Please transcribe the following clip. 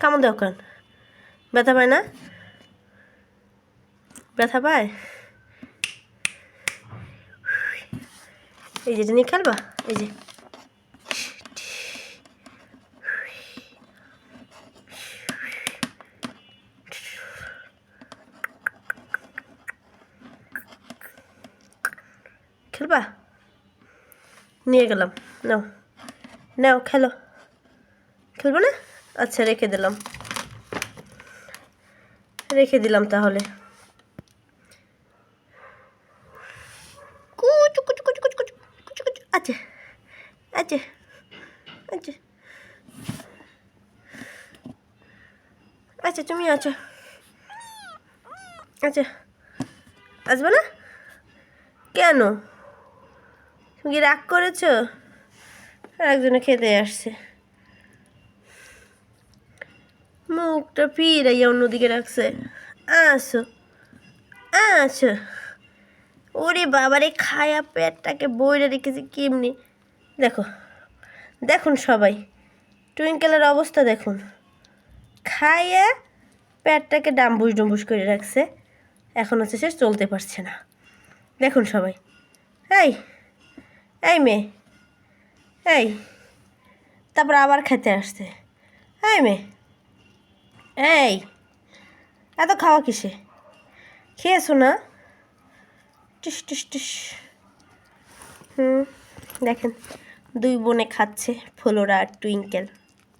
কামড় দাও কেন? ব্যথা পায় না? ব্যথা পায়? এই যে নিয়ে খেলবা, এই যে খেলবা, নিয়ে গেলাম, নাও নাও খেলো। খেলবো না? আচ্ছা রেখে দিলাম তাহলে। কুচু কুচু কুচু কুচু কুচু কুচু কুচু, আচ্ছা আচ্ছা আচ্ছা আচ্ছা, তুমি আছো, আচ্ছা আসবে না কেন? তুমি কি রাগ করেছো? একজনে খেতে আসছে, মুখটা ফিরাইয়া অন্যদিকে রাখছে। আসো আসো। ওরে বাবারে, খায়া পেটটাকে বইরে রেখেছে কেমনি। দেখুন সবাই, টুইঙ্কেলের অবস্থা দেখুন, খাইয়া পেটটাকে ডাম্বুস করে রাখছে। এখন হচ্ছে সে চলতে পারছে না। দেখুন সবাই। এই এই মেয়ে, এই তারপর আবার খেতে আসছে। এই মেয়ে, এই এত খাওয়া কিসে? খেয়েছো না? টিস টিস টিস। দেখেন দুই বোনে খাচ্ছে, ফ্লোরা আর টুইঙ্কেল।